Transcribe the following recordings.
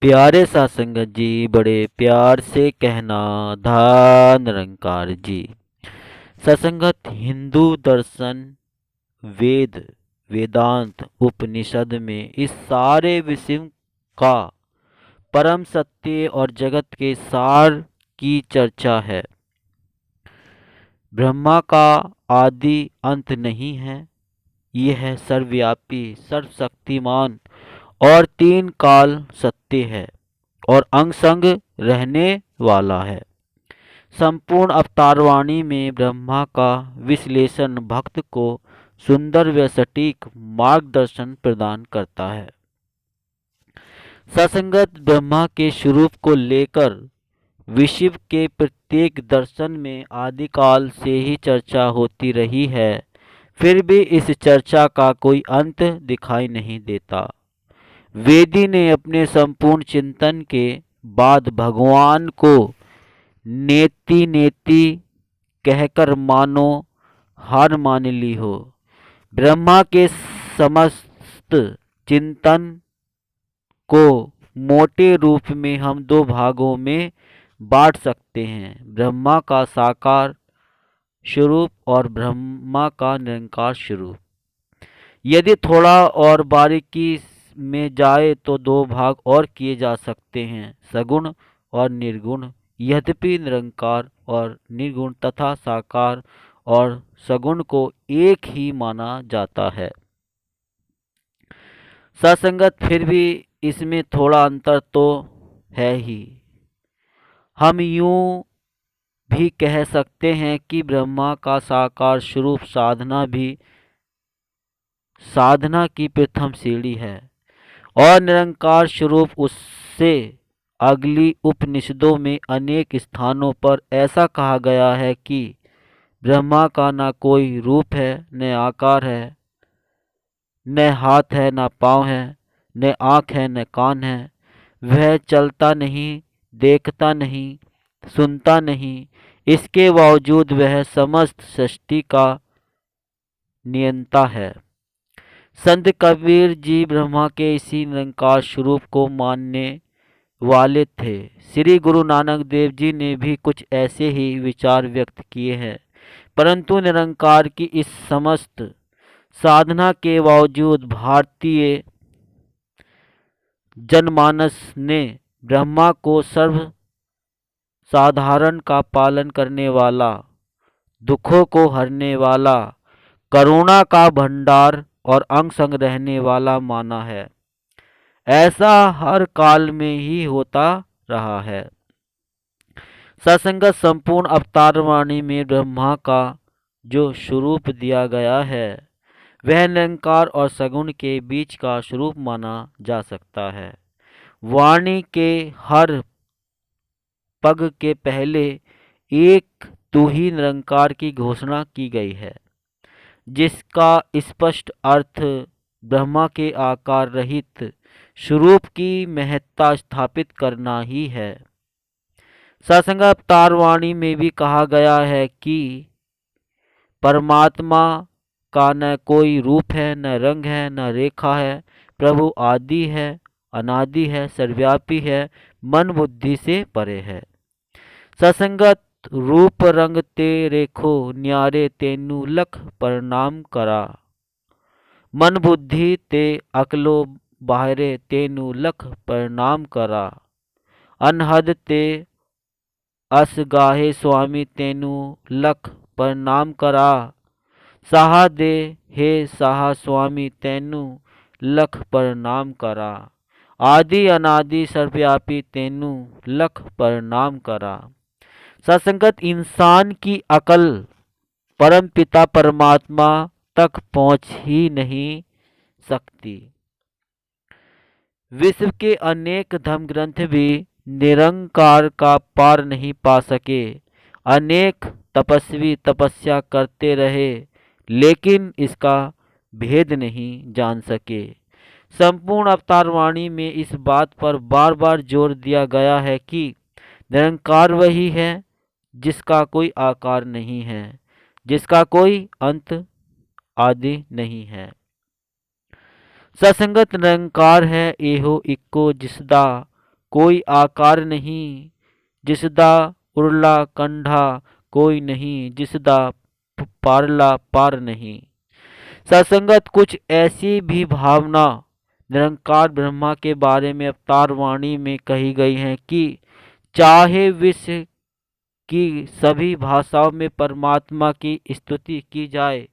प्यारे सत्संगत जी, बड़े प्यार से कहना धन निरंकार जी। सत्संगत हिंदू दर्शन, वेद, वेदांत, उपनिषद में इस सारे विषयों का परम सत्य और जगत के सार की चर्चा है। ब्रह्मा का आदि अंत नहीं है। यह सर्वव्यापी, सर्वशक्तिमान और तीन काल सत्य है और अंग संग रहने वाला है। संपूर्ण अवतारवाणी में ब्रह्मा का विश्लेषण भक्त को सुंदर व सटीक मार्गदर्शन प्रदान करता है। ससंगत ब्रह्मा के स्वरूप को लेकर विश्व के प्रत्येक दर्शन में आदिकाल से ही चर्चा होती रही है। फिर भी इस चर्चा का कोई अंत दिखाई नहीं देता। वेदी ने अपने संपूर्ण चिंतन के बाद भगवान को नेति नेति कहकर मानो हार मान ली हो। ब्रह्मा के समस्त चिंतन को मोटे रूप में हम दो भागों में बांट सकते हैं, ब्रह्मा का साकार स्वरूप और ब्रह्मा का निरंकार स्वरूप। यदि थोड़ा और बारीकी में जाए तो दो भाग और किए जा सकते हैं, सगुण और निर्गुण। यद्यपि निरंकार और निर्गुण तथा साकार और सगुण को एक ही माना जाता है, ससंगत फिर भी इसमें थोड़ा अंतर तो है ही। हम यूं भी कह सकते हैं कि ब्रह्मा का साकार स्वरूप साधना की प्रथम सीढ़ी है और निरंकार स्वरूप उससे अगली उपनिषदों में अनेक स्थानों पर ऐसा कहा गया है कि ब्रह्मा का न कोई रूप है, न आकार है, न हाथ है, न पाँव है, न आँख है, न कान है। वह चलता नहीं, देखता नहीं, सुनता नहीं, इसके बावजूद वह समस्त सृष्टि का नियंता है। संत कबीर जी ब्रह्मा के इसी निरंकार स्वरूप को मानने वाले थे। श्री गुरु नानक देव जी ने भी कुछ ऐसे ही विचार व्यक्त किए हैं, परंतु निरंकार की इस समस्त साधना के बावजूद भारतीय जनमानस ने ब्रह्मा को सर्व साधारण का पालन करने वाला, दुखों को हरने वाला, करुणा का भंडार और अंग संग रहने वाला माना है। ऐसा हर काल में ही होता रहा है। सत्संगत संपूर्ण अवतारवाणी में ब्रह्मा का जो स्वरूप दिया गया है वह निरंकार और सगुण के बीच का स्वरूप माना जा सकता है। वाणी के हर पग के पहले एक तू ही निरंकार की घोषणा की गई है, जिसका स्पष्ट अर्थ ब्रह्मा के आकार रहित स्वरूप की महत्ता स्थापित करना ही है। सत्संग अवतार वाणी में भी कहा गया है कि परमात्मा का न कोई रूप है, न रंग है, न रेखा है। प्रभु आदि है, अनादि है, सर्वव्यापी है, मन बुद्धि से परे है। सत्संगत रूप रंग ते रेखो न्यारे तेनु लख प्रणाम करा। मन बुद्धि ते अकलो बाहरे तेनु लख प्रणाम करा। अनहद ते अस गाहे स्वामी तेनु लख प्रणाम करा। साहा दे हे साहा स्वामी तेनु लख प्रणाम करा। आदि अनादि सर्वव्यापी तेनु लख प्रणाम करा। सत्संगत इंसान की अकल परम पिता परमात्मा तक पहुंच ही नहीं सकती। विश्व के अनेक धर्म ग्रंथ भी निरंकार का पार नहीं पा सके। अनेक तपस्वी तपस्या करते रहे लेकिन इसका भेद नहीं जान सके। संपूर्ण अवतार वाणी में इस बात पर बार बार जोर दिया गया है कि निरंकार वही है जिसका कोई आकार नहीं है, जिसका कोई अंत आदि नहीं है। सत्संगत निरंकार है एहो इक्को जिसदा कोई आकार नहीं, जिसदा उरला कंधा कोई नहीं, जिसदा पारला पार नहीं। सत्संगत कुछ ऐसी भी भावना निरंकार ब्रह्मा के बारे में अवतार वाणी में कही गई है कि चाहे विश्व की सभी भाषाओं में परमात्मा की स्तुति की जाए,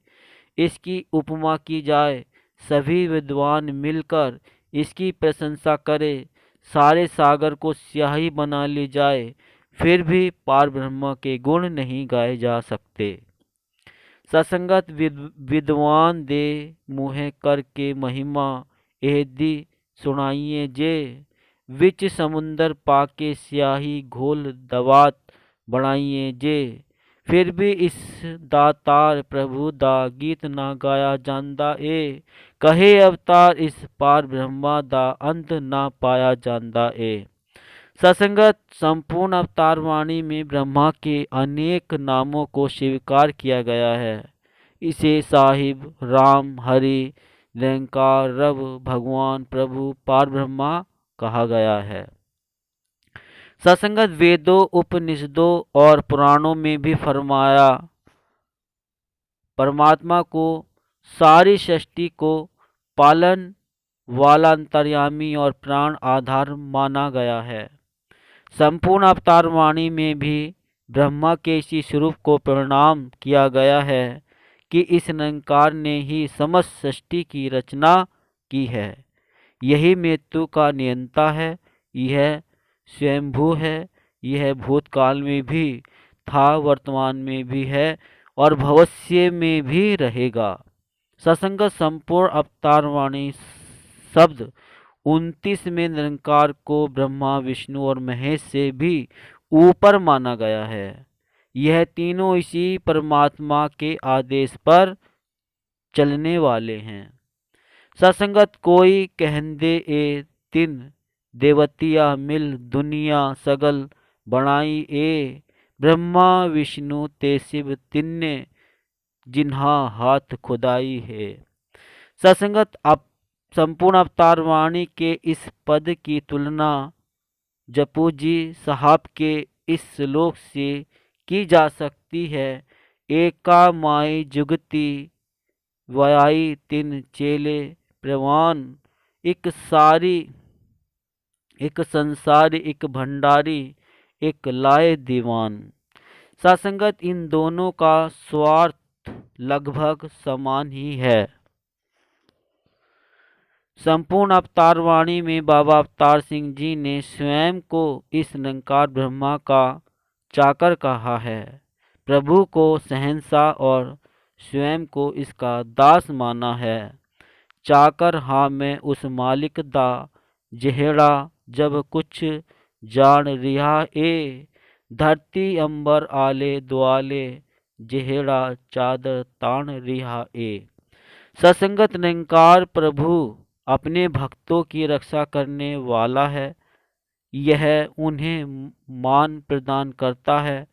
इसकी उपमा की जाए, सभी विद्वान मिलकर इसकी प्रशंसा करें, सारे सागर को स्याही बना ली जाए, फिर भी पार ब्रह्म के गुण नहीं गाए जा सकते। ससंगत विद्वान दे मुँह करके महिमा एहदी सुनाइए जे, विच समुंदर पाके स्याही घोल दवात बनाइए जे, फिर भी इस दातार प्रभु दा गीत ना गाया जांदा ए, कहे अवतार इस पार ब्रह्मा दा अंत ना पाया जांदा ए। ससंगत संपूर्ण अवतार वाणी में ब्रह्मा के अनेक नामों को स्वीकार किया गया है। इसे साहिब, राम, हरि, निरंकार, रब, भगवान, प्रभु, पार ब्रह्मा कहा गया है। ससंगत वेदों, उपनिषदों और पुराणों में भी फरमाया परमात्मा को सारी सृष्टि को पालन वाला अंतर्यामी और प्राण आधार माना गया है। संपूर्ण अवतार वाणी में भी ब्रह्मा के इसी स्वरूप को प्रणाम किया गया है कि इस निरंकार ने ही समस्त सृष्टि की रचना की है। यही मृत्यु का नियंता है, यह स्वयंभू है, यह भूतकाल में भी था, वर्तमान में भी है और भविष्य में भी रहेगा। ससंगत संपूर्ण अवतार वाणी शब्द 29 में निरंकार को ब्रह्मा, विष्णु और महेश से भी ऊपर माना गया है। यह तीनों इसी परमात्मा के आदेश पर चलने वाले हैं। ससंगत कोई कहंदे ए तिन देवतिया मिल दुनिया सगल बनाई ए, ब्रह्मा विष्णु ते शिव तिन्ने जिन्हा हाथ खुदाई है। ससंगत संपूर्ण अवतार वाणी के इस पद की तुलना जपू जी साहब के इस श्लोक से की जा सकती है। एका माई जुगती वयाई तिन चेले प्रवान, एक सारी एक संसारी एक भंडारी एक लाए दीवान। ससंगत इन दोनों का स्वार्थ लगभग समान ही है। संपूर्ण अवतार वाणी में बाबा अवतार सिंह जी ने स्वयं को इस निरंकार ब्रह्मा का चाकर कहा है, प्रभु को शहंशाह और स्वयं को इसका दास माना है। चाकर हाँ मैं उस मालिक दा जेहड़ा जब कुछ जान रिहा ए, धरती अंबर आले दुआले जेहड़ा चादर तान रिहा ए। ससंगत निरंकार प्रभु अपने भक्तों की रक्षा करने वाला है। यह उन्हें मान प्रदान करता है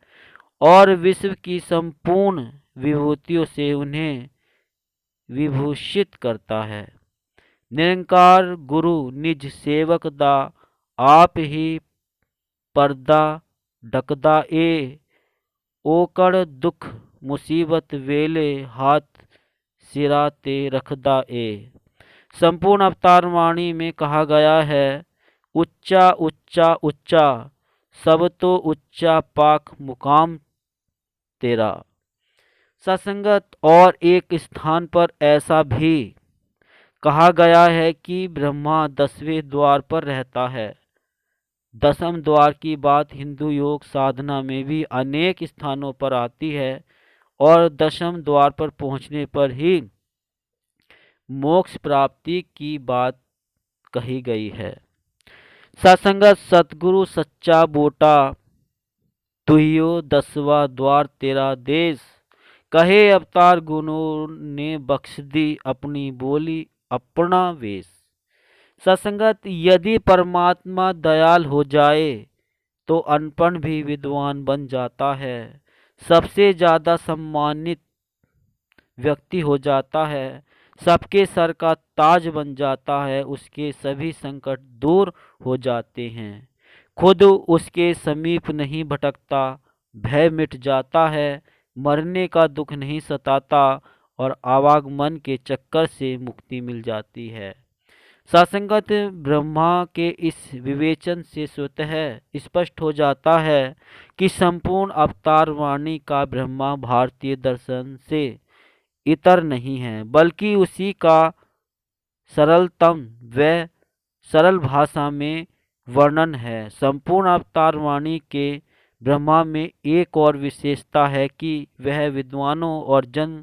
और विश्व की संपूर्ण विभूतियों से उन्हें विभूषित करता है। निरंकार गुरु निज सेवक दा आप ही पर्दा ढकदा ए, ओकड़ दुख मुसीबत वेले हाथ सिरा ते रखदा ए। संपूर्ण अवतार वाणी में कहा गया है, उच्चा उच्चा उच्चा सब तो उच्चा पाक मुकाम तेरा। ससंगत और एक स्थान पर ऐसा भी कहा गया है कि ब्रह्मा 10वें द्वार पर रहता है। 10वें द्वार की बात हिंदू योग साधना में भी अनेक स्थानों पर आती है और 10वें द्वार पर पहुंचने पर ही मोक्ष प्राप्ति की बात कही गई है। सत्संगत सतगुरु सच्चा बोटा तुहियो 10वां द्वार तेरा देश, कहे अवतार गुणों ने बख्श दी अपनी बोली अपना वेश। सत्संगत यदि परमात्मा दयाल हो जाए तो अनपढ़ भी विद्वान बन जाता है, सबसे ज़्यादा सम्मानित व्यक्ति हो जाता है, सबके सर का ताज बन जाता है, उसके सभी संकट दूर हो जाते हैं। खुद उसके समीप नहीं भटकता, भय मिट जाता है, मरने का दुख नहीं सताता और आवागमन के चक्कर से मुक्ति मिल जाती है। सासंगत ब्रह्मा के इस विवेचन से स्वतः स्पष्ट हो जाता है कि संपूर्ण अवतार वाणी का ब्रह्मा भारतीय दर्शन से इतर नहीं है, बल्कि उसी का सरलतम व सरल भाषा में वर्णन है। संपूर्ण अवतार वाणी के ब्रह्मा में एक और विशेषता है कि वह विद्वानों और जन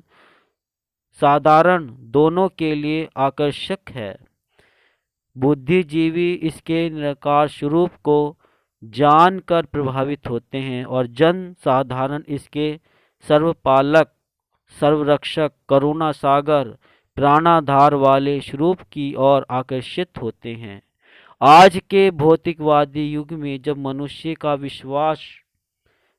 साधारण दोनों के लिए आकर्षक है। बुद्धिजीवी इसके निराकार स्वरूप को जानकर प्रभावित होते हैं और जन साधारण इसके सर्वपालक, सर्वरक्षक, करुणा सागर, प्राणाधार वाले स्वरूप की ओर आकर्षित होते हैं। आज के भौतिकवादी युग में जब मनुष्य का विश्वास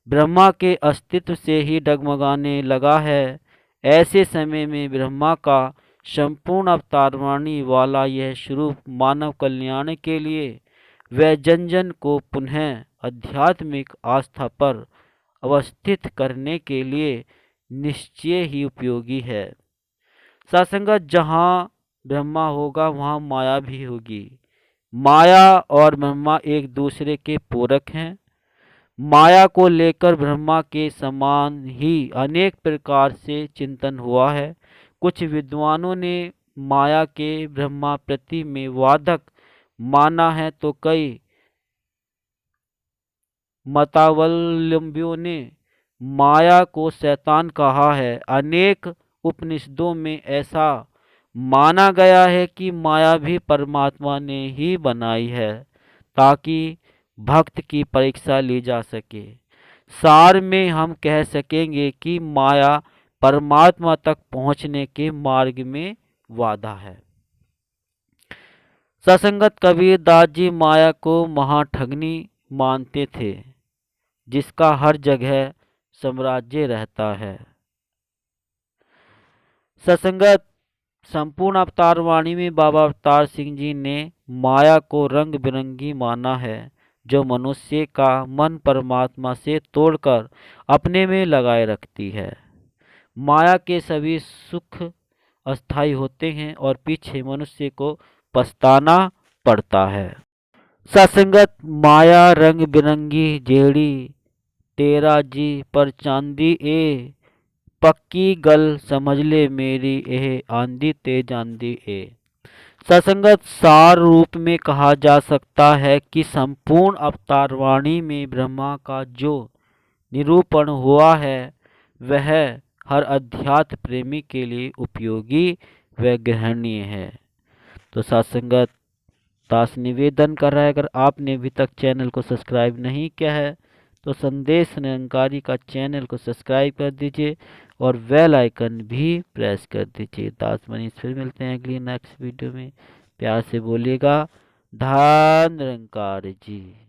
ब्रह्मा के अस्तित्व से ही डगमगाने लगा है, ऐसे समय में ब्रह्मा का संपूर्ण अवतारवाणी वाला यह स्वरूप मानव कल्याण के लिए व जन जन को पुनः आध्यात्मिक आस्था पर अवस्थित करने के लिए निश्चय ही उपयोगी है। सत्संगत जहाँ ब्रह्मा होगा वहाँ माया भी होगी। माया और ब्रह्मा एक दूसरे के पूरक हैं। माया को लेकर ब्रह्मा के समान ही अनेक प्रकार से चिंतन हुआ है। कुछ विद्वानों ने माया के ब्रह्मा प्रति में वादक माना है, तो कई मतावलंबियों ने माया को शैतान कहा है। अनेक उपनिषदों में ऐसा माना गया है कि माया भी परमात्मा ने ही बनाई है ताकि भक्त की परीक्षा ली जा सके। सार में हम कह सकेंगे कि माया परमात्मा तक पहुंचने के मार्ग में बाधा है। सत्संगत कबीरदास जी माया को महाठगनी मानते थे, जिसका हर जगह साम्राज्य रहता है। सत्संगत संपूर्ण अवतार वाणी में बाबा अवतार सिंह जी ने माया को रंग बिरंगी माना है, जो मनुष्य का मन परमात्मा से तोड़कर अपने में लगाए रखती है। माया के सभी सुख अस्थायी होते हैं और पीछे मनुष्य को पछताना पड़ता है। सत्संगत माया रंग बिरंगी जेड़ी तेरा जी पर चांदी ए, पक्की गल समझ ले मेरी एह आंधी तेज आंधी ए। सत्संगत सार रूप में कहा जा सकता है कि संपूर्ण अवतार वाणी में ब्रह्मा का जो निरूपण हुआ है वह हर अध्यात्म प्रेमी के लिए उपयोगी व ग्रहणीय है। तो सत्संगत दास निवेदन कर रहा है, अगर आपने अभी तक चैनल को सब्सक्राइब नहीं किया है तो संदेश निरंकारी का चैनल को सब्सक्राइब कर दीजिए और बेल आइकन भी प्रेस कर दीजिए। दास मनीष फिर मिलते हैं अगली नेक्स्ट वीडियो में। प्यार से बोलिएगा, धन निरंकार जी।